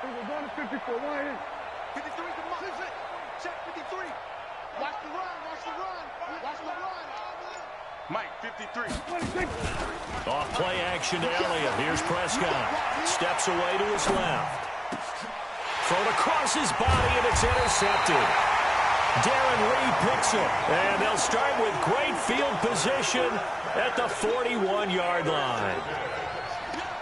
We're going to 54. Why is 53 is the mark. Check 53. Watch the run. Watch the run. Watch the run. Mike, 53. Off play action to Elliott. Here's Prescott. Steps away to his left. Thrown across his body, and it's intercepted. Darren Lee picks it. And they'll start with great field position at the 41-yard line.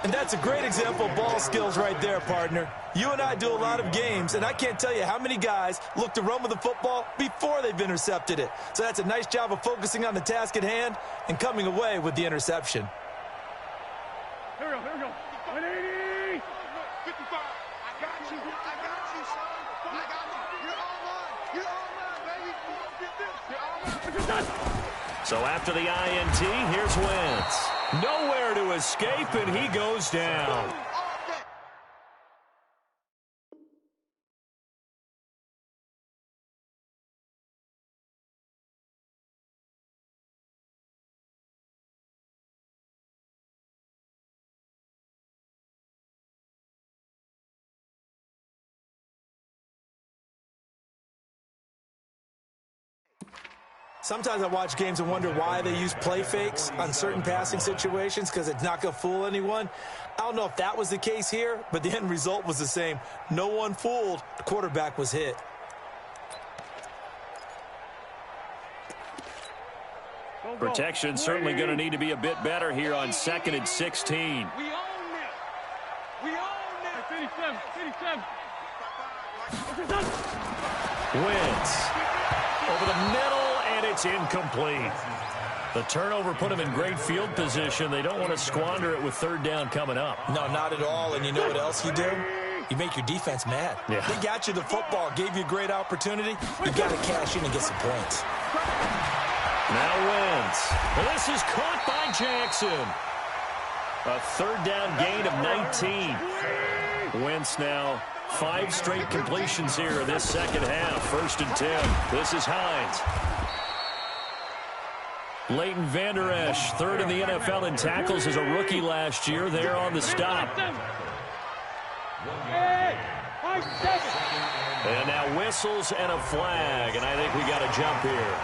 And that's a great example of ball skills right there, partner. You and I do a lot of games, and I can't tell you how many guys look to run with the football before they've intercepted it. So that's a nice job of focusing on the task at hand and coming away with the interception. Here we go. 180. 55. I got you. I got you, son. I got you. You're all mine. You're all mine, baby. Get this. You're all mine. So after the INT, here's Wentz. Nowhere to escape, and he goes down. Sometimes I watch games and wonder why they use play fakes on certain passing situations because it's not going to fool anyone. I don't know if that was the case here, but the end result was the same. No one fooled. The quarterback was hit. Protection certainly going to need to be a bit better here on 2nd and 16. We own this. We own this. 57. Wentz over the middle, and it's incomplete. The turnover put him in great field position. They don't want to squander it with 3rd down coming up. No, not at all. And you know what else you do? You make your defense mad. Yeah. They got you the football, gave you a great opportunity. You got to cash in and get some points. Now Wentz. Well, this is caught by Jackson. A 3rd down gain of 19. Wentz now 5 straight completions here in this second half. 1st and 10. This is Hines. Leighton Vander Esch, 3rd in the NFL in tackles as a rookie last year. There on the stop. And now whistles and a flag, and I think we got a jump here.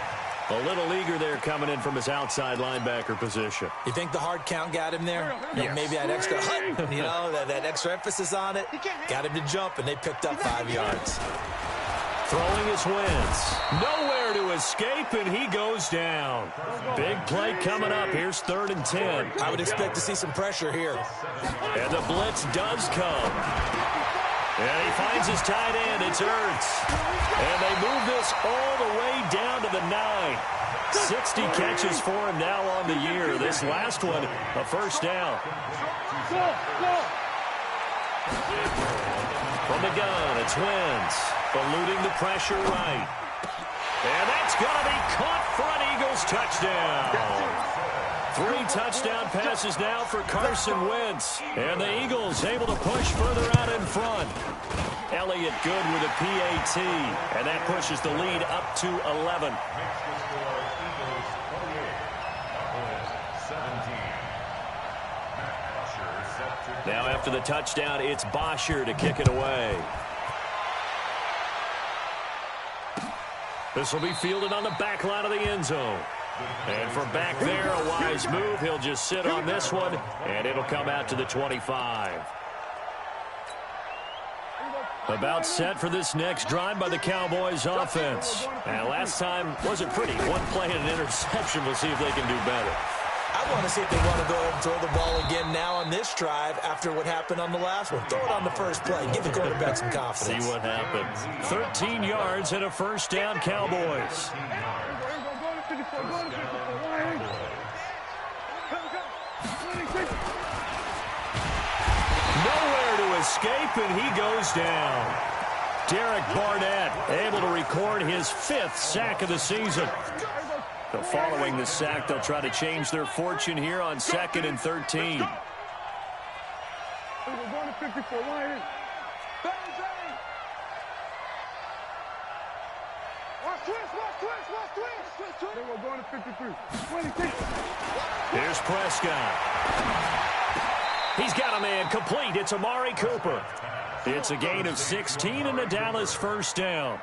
A little eager there coming in from his outside linebacker position. You think the hard count got him there? Yes. Maybe that extra hut, you know, that extra emphasis on it. Got him to jump, and they picked up 5 yards. Throwing his Wentz. Nowhere to escape, and he goes down. Big play coming up. Here's 3rd and 10. I would expect to see some pressure here. And the blitz does come. And he finds his tight end. It's Ertz. And they move this all the way down to the 9. 60 catches for him now on the year. This last one, a 1st down. From the gun, it's Wentz. Eluding the pressure right. And that's going to be caught for an Eagles touchdown. 3 touchdown passes now for Carson Wentz. And the Eagles able to push further out in front. Elliott good with a PAT. And that pushes the lead up to 11. Now after the touchdown, it's Bosher to kick it away. This will be fielded on the back line of the end zone. And from back there, a wise move. He'll just sit on this one, and it'll come out to the 25. About set for this next drive by the Cowboys offense. And last time wasn't pretty. 1 play and an interception. We'll see if they can do better. I want to see if they want to go ahead and throw the ball again now on this drive after what happened on the last one. Throw it on the first play. Give the quarterback some confidence. See what happens. 13 yards and a 1st down, Cowboys. Nowhere to escape, and he goes down. Derek Barnett able to record his 5th sack of the season. So following the sack, they'll try to change their fortune here on 2nd and 13. We're going to 54. Why is we're going to 53. 26. Here's Prescott. He's got a man complete. It's Amari Cooper. It's a gain of 16 and a Dallas first down.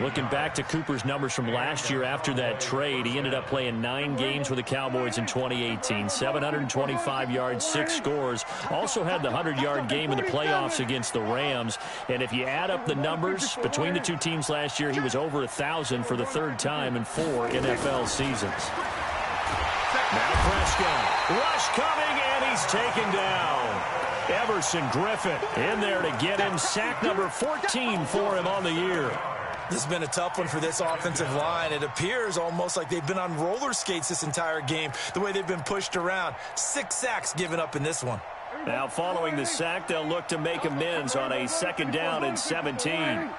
Looking back to Cooper's numbers from last year after that trade, he ended up playing 9 games with the Cowboys in 2018. 725 yards, 6 scores. Also had the 100-yard game in the playoffs against the Rams. And if you add up the numbers between the two teams last year, he was over 1,000 for the 3rd time in 4 NFL seasons. Now Prescott. Rush coming, and he's taken down. Everson Griffin in there to get him. Sack number 14 for him on the year. This has been a tough one for this offensive line. It appears almost like they've been on roller skates this entire game, the way they've been pushed around. 6 sacks given up in this one. Now following the sack, they'll look to make amends on a 2nd down and 17. 36.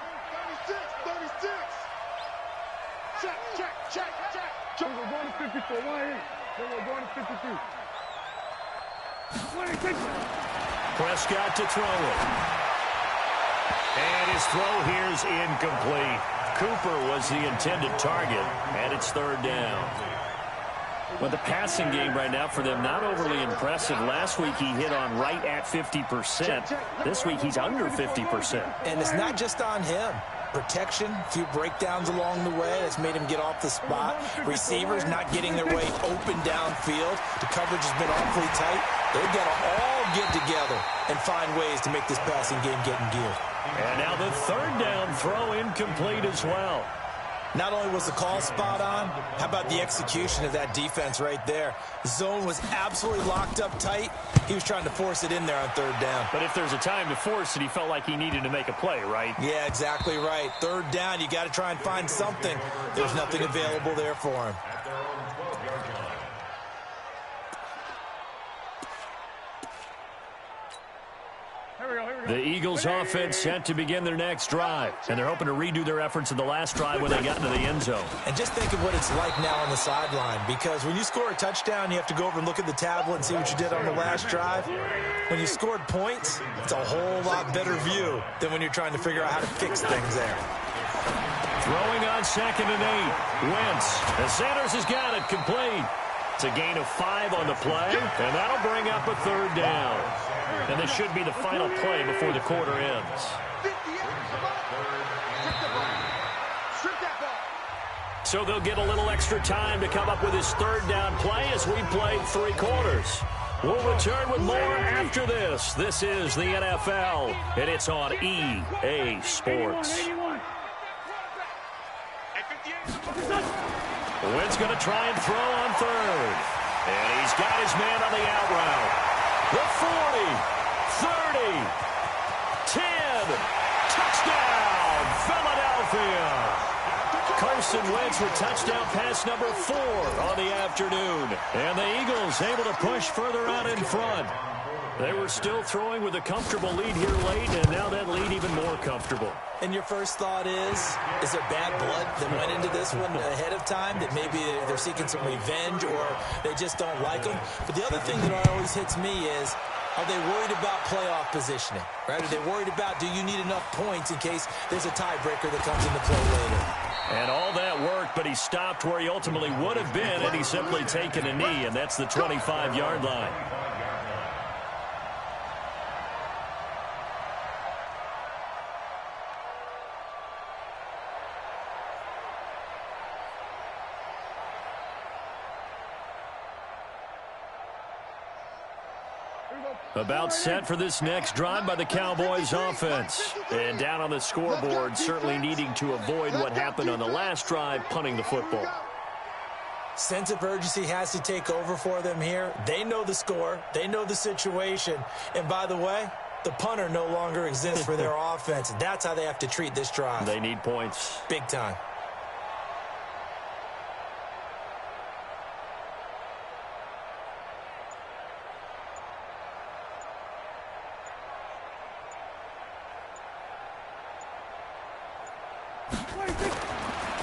Check. We're going to 54. Why is? Then we're going to 52. 26. Prescott to throw it. And his throw here is incomplete. Cooper was the intended target, and it's 3rd down. Well, the passing game right now for them, not overly impressive. Last week he hit on right at 50%. This week he's under 50%. And it's not just on him. Protection, a few breakdowns along the way that's made him get off the spot. Receivers not getting their way open downfield. The coverage has been awfully tight. They've got to all get together and find ways to make this passing game get in gear. And now the 3rd down throw incomplete as well. Not only was the call spot on, how about the execution of that defense right there? The zone was absolutely locked up tight. He was trying to force it in there on 3rd down. But if there's a time to force it, he felt like he needed to make a play, right? Yeah, exactly right. 3rd down, you got to try and find something. There's nothing available there for him. The Eagles offense set to begin their next drive, and they're hoping to redo their efforts in the last drive when they got into the end zone. And just think of what it's like now on the sideline, because when you score a touchdown, you have to go over and look at the tablet and see what you did on the last drive. When you scored points, it's a whole lot better view than when you're trying to figure out how to fix things there. Throwing on 2nd and 8. Wentz. And Sanders has got it complete. It's a gain of 5 on the play, and that'll bring up a 3rd down. And this should be the final play before the quarter ends. So they'll get a little extra time to come up with his 3rd down play as we played 3 quarters. We'll return with more after this. This is the NFL, and it's on EA Sports. Wentz going to try and throw on 3rd. And he's got his man on the out route. The 40, 30, 10, touchdown, Philadelphia. Carson Wentz with touchdown pass number 4 on the afternoon. And the Eagles able to push further out in front. They were still throwing with a comfortable lead here late, and now that lead even more comfortable. And your first thought is there bad blood that went into this one ahead of time, that maybe they're seeking some revenge or they just don't like them? But the other thing that always hits me is, are they worried about playoff positioning? Right? Are they worried about, do you need enough points in case there's a tiebreaker that comes into play later? And all that worked, but he stopped where he ultimately would have been, and he's simply taken a knee, and that's the 25-yard line. About set for this next drive by the Cowboys offense. And down on the scoreboard, certainly needing to avoid what happened on the last drive, punting the football. Sense of urgency has to take over for them here. They know the score. They know the situation. And by the way, the punter no longer exists for their offense. That's how they have to treat this drive. They need points. Big time.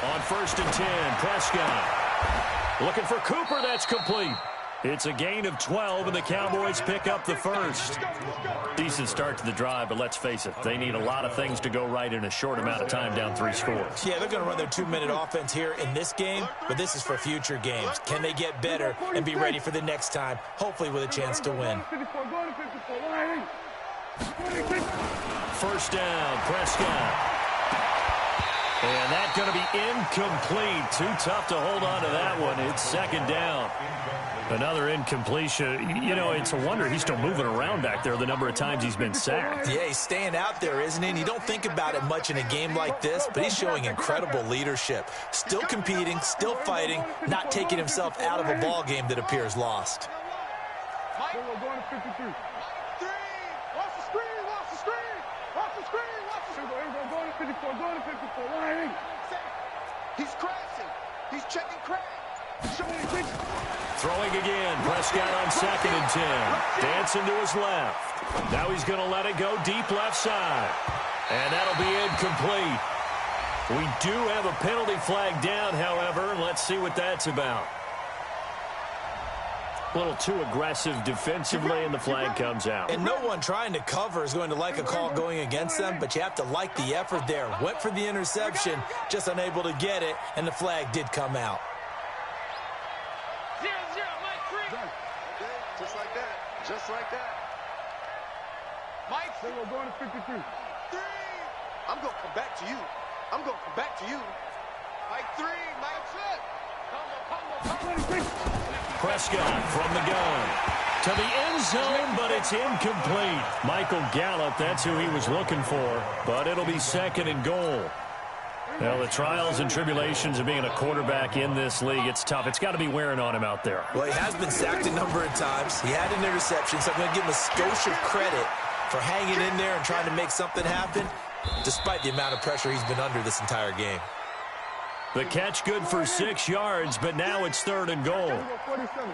On 1st and 10, Prescott. Looking for Cooper, that's complete. It's a gain of 12, and the Cowboys pick up the first. Decent start to the drive, but let's face it, they need a lot of things to go right in a short amount of time, down 3 scores. Yeah, they're going to run their 2-minute offense here in this game, but this is for future games. Can they get better and be ready for the next time, hopefully with a chance to win? 54, go to 54, why? 26. first down. Prescott. And that's going to be incomplete. Too tough to hold on to that one. It's second down. Another incompletion. You know, it's a wonder he's still moving around back there the number of times he's been sacked. Yeah, he's staying out there, isn't he? And you don't think about it much in a game like this, but he's showing incredible leadership. Still competing, still fighting, not taking himself out of a ball game that appears lost. We're going to 53. Watch the screen, watch the screen, watch the screen, watch the screen. We're going to 54, going to 54. Why ain't? He's crashing. He's checking crash. Throwing again. Prescott on 2nd and 10. Dancing to his left. Now he's going to let it go deep left side. And that'll be incomplete. We do have a penalty flag down, however. Let's see what that's about. A little too aggressive defensively, and the flag comes out. And no one trying to cover is going to like a call going against them, but you have to like the effort there. Went for the interception, just unable to get it, and the flag did come out. 0-0, Mike 3. Just like that. Just like that. Mike, We're going to 53. 3. I'm going to come back to you. I'm going to come back to you. Mike 3, Mike 6. Prescott from the gun to the end zone, but it's incomplete. Michael Gallup, that's who he was looking for, but it'll be 2nd and goal. Well, the trials and tribulations of being a quarterback in this league, it's tough. It's got to be wearing on him out there. Well, he has been sacked a number of times. He had an interception, so I'm going to give him a skosh of credit for hanging in there and trying to make something happen, despite the amount of pressure he's been under this entire game. The catch good for 6 yards, but now it's 3rd and goal. 47.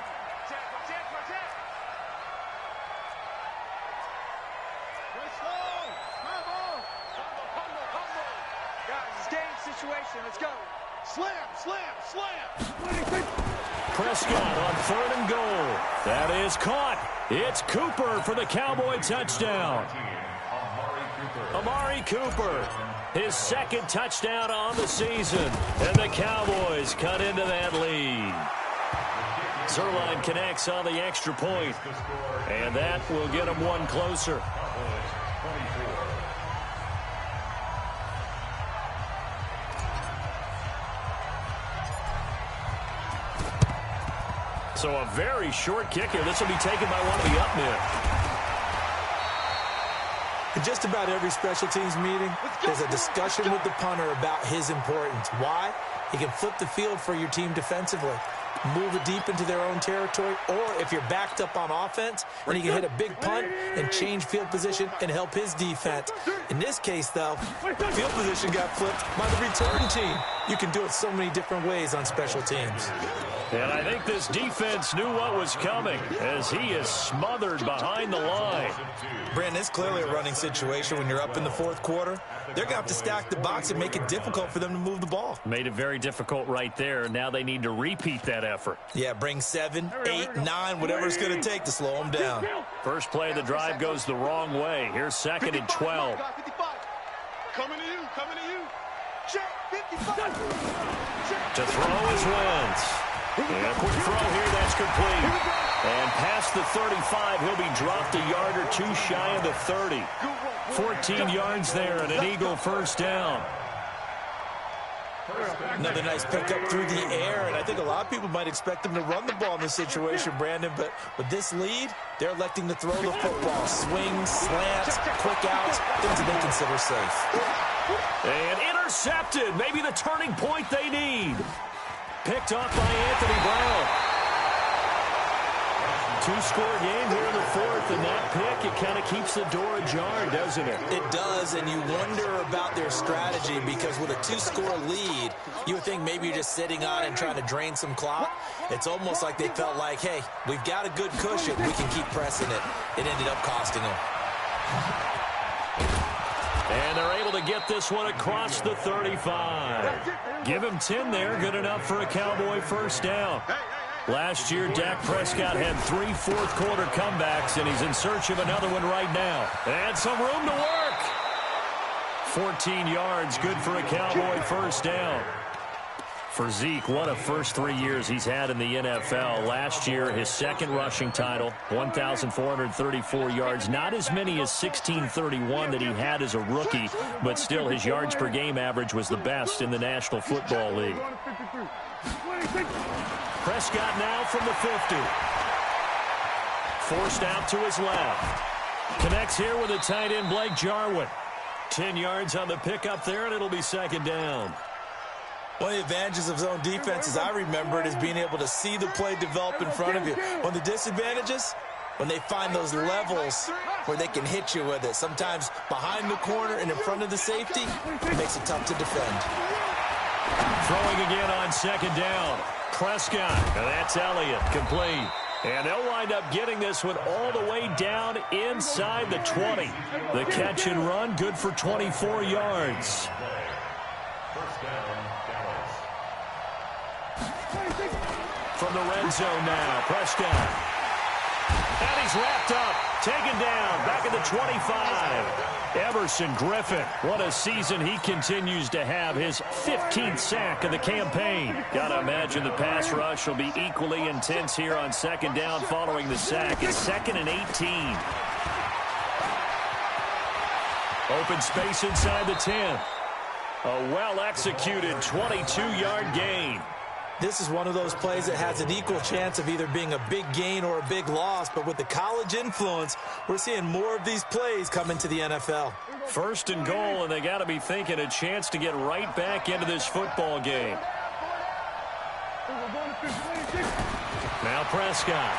Situation. Let's go. Slam, slam, slam. Prescott on 3rd and goal. That is caught. It's Cooper for the Cowboy touchdown. Amari Cooper, his 2nd touchdown on the season. And the Cowboys cut into that lead. Zerline connects on the extra point. And that will get them one closer. So a very short kick here. This will be taken by one of the up men. In just about every special teams meeting, there's a discussion with the punter about his importance. Why? He can flip the field for your team defensively, move it deep into their own territory, or if you're backed up on offense, then he can hit a big punt and change field position and help his defense. In this case, though, field position got flipped by the return team. You can do it so many different ways on special teams. And I think this defense knew what was coming as he is smothered behind the line. Brandon, it's clearly a running situation when you're up in the 4th quarter. They're going to have to stack the box and make it difficult for them to move the ball. Made it very difficult right there. Now they need to repeat that effort. Yeah, bring 7, 8, 9, whatever it's going to take to slow them down. First play of the drive goes the wrong way. Here's 2nd and 12. Coming to you, coming to you. Check, 55. To throw is Wentz. And a quick throw here, that's complete. And past the 35, he'll be dropped a yard or 2 shy of the 30. 14 yards there and an Eagle first down. Another nice pickup through the air, and I think a lot of people might expect them to run the ball in this situation, Brandon, but with this lead, they're electing to throw the football. Swings, slants, quick outs, things that they consider safe. And intercepted, maybe the turning point they need. Picked off by Anthony Brown. 2-score game here in the 4th, and that pick, it kind of keeps the door ajar, doesn't it? It does, and you wonder about their strategy because with a 2-score lead, you would think maybe you're just sitting on it and trying to drain some clock. It's almost like they felt like, hey, we've got a good cushion. We can keep pressing it. It ended up costing them. And they're able to get this one across the 35. Give him 10 there, good enough for a Cowboy first down. Last year, Dak Prescott had 3 fourth-quarter comebacks, and he's in search of another one right now. And some room to work. 14 yards, good for a Cowboy first down. For Zeke, what a first 3 years he's had in the NFL. Last year, his second rushing title, 1,434 yards. Not as many as 1,631 that he had as a rookie, but still his yards per game average was the best in the National Football League. Prescott now from the 50. Forced out to his left. Connects here with a tight end, Blake Jarwin. 10 yards on the pickup there, and it'll be second down. One of the advantages of zone defense, as I remember it, is being able to see the play develop in front of you. One of the disadvantages, when they find those levels where they can hit you with it. Sometimes behind the corner and in front of the safety, it makes it tough to defend. Throwing again on second down. Prescott, and that's Elliott, complete. And they'll wind up getting this one all the way down inside the 20. The catch and run, good for 24 yards. From the red zone now, Prescott. And he's wrapped up, taken down, back at the 25. Everson Griffin, what a season he continues to have. His 15th sack of the campaign. Gotta imagine the pass rush will be equally intense here on second down following the sack. It's 2nd and 18. Open space inside the 10. A well-executed 22-yard gain. This is one of those plays that has an equal chance of either being a big gain or a big loss, but with the college influence, we're seeing more of these plays come into the NFL. First and goal, and they got to be thinking a chance to get right back into this football game. Now Prescott.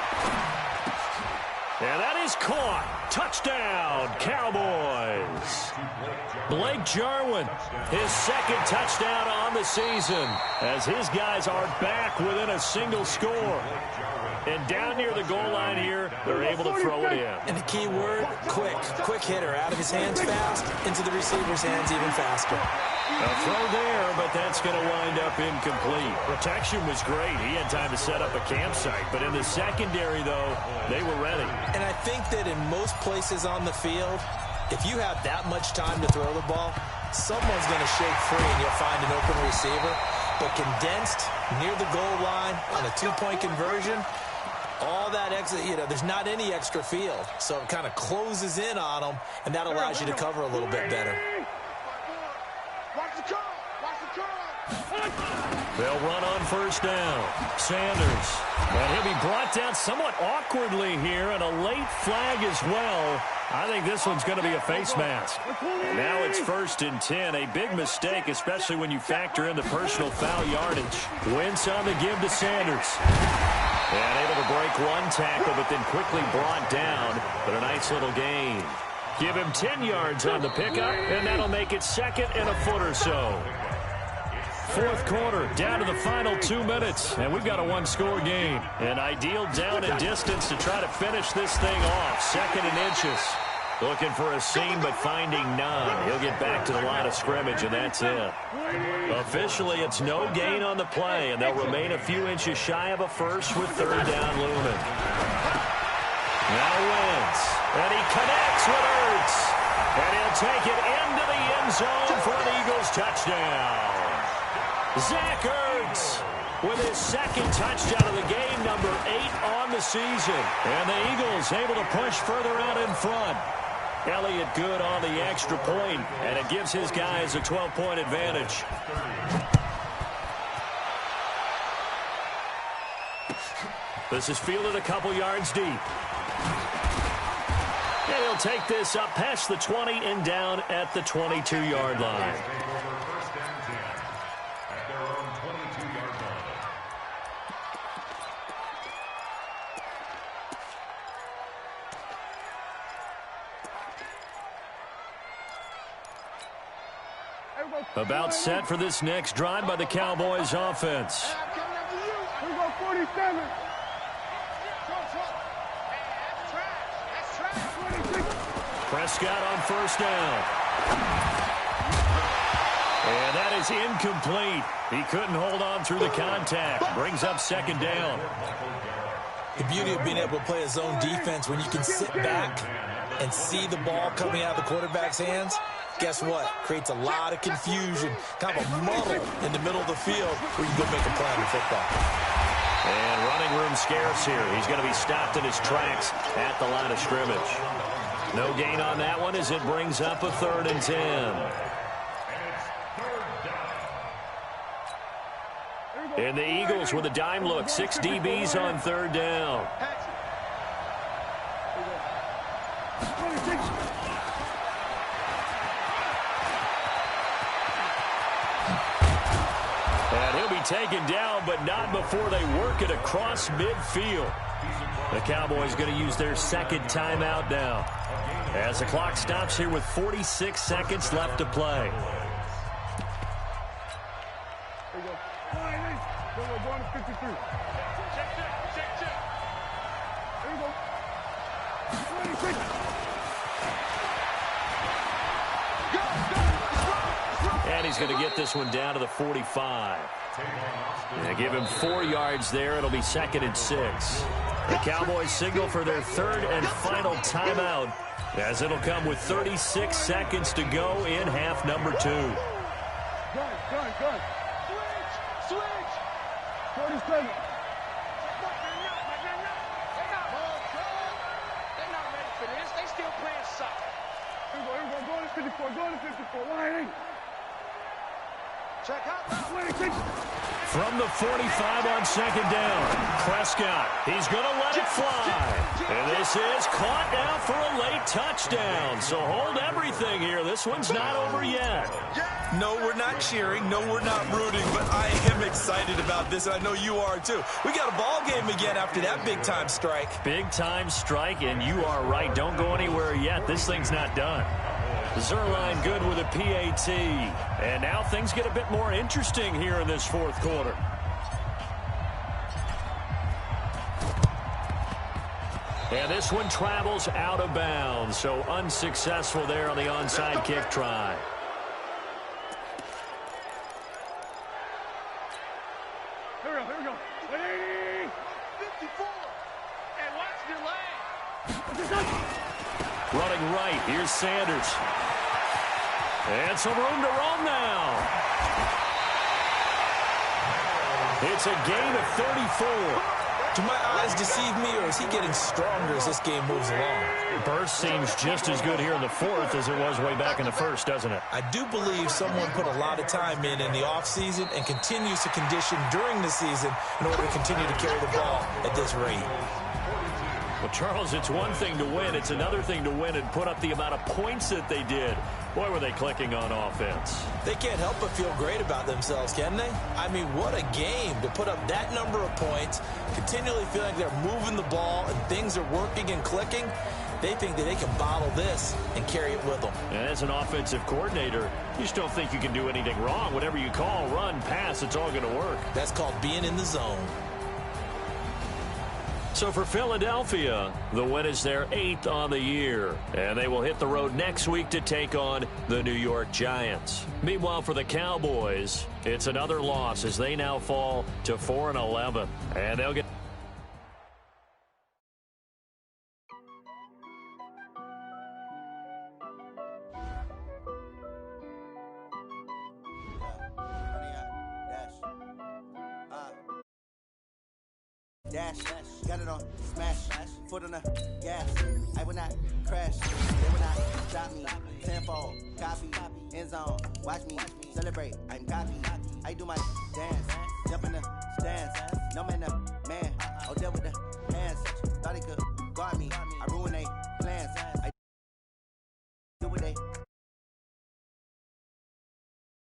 And that is caught. Touchdown, Cowboys. Blake Jarwin, his second touchdown on the season, as his guys are back within a single score. And down near the goal line here, they're able to throw it in. And the key word, quick. Quick hitter, out of his hands fast, into the receiver's hands even faster. A throw there, but that's going to wind up incomplete. Protection was great. He had time to set up a campsite. But in the secondary, though, they were ready. And I think that in most places on the field, if you have that much time to throw the ball, someone's going to shake free and you'll find an open receiver. But condensed near the goal line on a two-point conversion, all that extra, there's not any extra field. So it kind of closes in on them, and that allows you to cover a little bit better. Watch the curl. Watch the curl. They'll run on first down. Sanders. And he'll be brought down somewhat awkwardly here, and a late flag as well. I think this one's going to be a face mask. Now it's 1st and 10. A big mistake, especially when you factor in the personal foul yardage. Wentz on the give to Sanders. And able to break one tackle, but then quickly brought down. But a nice little gain. Give him 10 yards on the pickup, and that'll make it 2nd and a foot or so. Fourth quarter, down to the final 2 minutes, and we've got a one-score game. An ideal down and distance to try to finish this thing off. 2nd and inches. Looking for a seam, but finding none. He'll get back to the line of scrimmage, and that's it. Officially, it's no gain on the play, and they'll remain a few inches shy of a first with 3rd down looming. Now Wentz, and he connects with Ertz. And he'll take it into the end zone for an Eagles touchdown. Zach Ertz with his 2nd touchdown of the game, number 8 on the season. And the Eagles able to push further out in front. Elliott good on the extra point, and it gives his guys a 12-point advantage. This is fielded a couple yards deep. And he'll take this up past the 20 and down at the 22-yard line. About set for this next drive by the Cowboys offense. We go 47. Prescott on first down. And that is incomplete. He couldn't hold on through the contact. Brings up 2nd down. The beauty of being able to play a zone defense when you can sit back and see the ball coming out of the quarterback's hands, Guess what? Creates a lot of confusion, kind of a muddle in the middle of the field where you go make a play on the football. And running room scarce here. He's going to be stopped in his tracks at the line of scrimmage. No gain on that one as it brings up a 3rd and 10. And the Eagles with a dime look. 6 DBs on 3rd down. And he'll be taken down, but not before they work it across midfield. The Cowboys going to use their 2nd timeout now, as the clock stops here with 46 seconds left to play. We're going to 53. Check. Here we go. 26. And he's going to get this one down to the 45. They give him 4 yards there. It'll be 2nd and 6. The Cowboys signal for their 3rd and final timeout, as it'll come with 36 seconds to go in half number 2. Gun. Switch. 47. They're not ready for this. They still playing soccer. Here we go. Going to 54. Why ain't? Check out. 26. From the 45 on 2nd down, Prescott, he's going to let it fly. And this is caught now for a late touchdown. So hold everything here. This one's not over yet. No, we're not cheering. No, we're not rooting. But I am excited about this, and I know you are too. We got a ball game again after that big-time strike. Big-time strike, and you are right. Don't go anywhere yet. This thing's not done. Zerline good with a PAT. And now things get a bit more interesting here in this 4th quarter. And this one travels out of bounds, so unsuccessful there on the onside kick try. Here we go. 54. And watch your leg. Running right, here's Sanders. And some room to roam now. It's a gain of 34. Do my eyes deceive me, or is he getting stronger as this game moves along? Burst seems just as good here in the 4th as it was way back in the 1st, doesn't it? I do believe someone put a lot of time in the offseason and continues to condition during the season in order to continue to carry the ball at this rate. Well, Charles, it's one thing to win. It's another thing to win and put up the amount of points that they did. Boy, were they clicking on offense. They can't help but feel great about themselves, can they? I mean, what a game to put up that number of points, continually feeling like they're moving the ball and things are working and clicking. They think that they can bottle this and carry it with them. And as an offensive coordinator, you just don't think you can do anything wrong. Whatever you call, run, pass, it's all going to work. That's called being in the zone. So for Philadelphia, the win is their 8th on the year, and they will hit the road next week to take on the New York Giants. Meanwhile, for the Cowboys, it's another loss as they now fall to 4-11, and they'll get Dash, got it on, smash, foot on the gas, I will not crash, they will not stop me, tenfold, copy, end zone, watch me, celebrate, I'm cocky, I do my dance, jump in the stands, no man, man, I'll deal with the hands, thought he could guard me, I ruin they plans, I do what they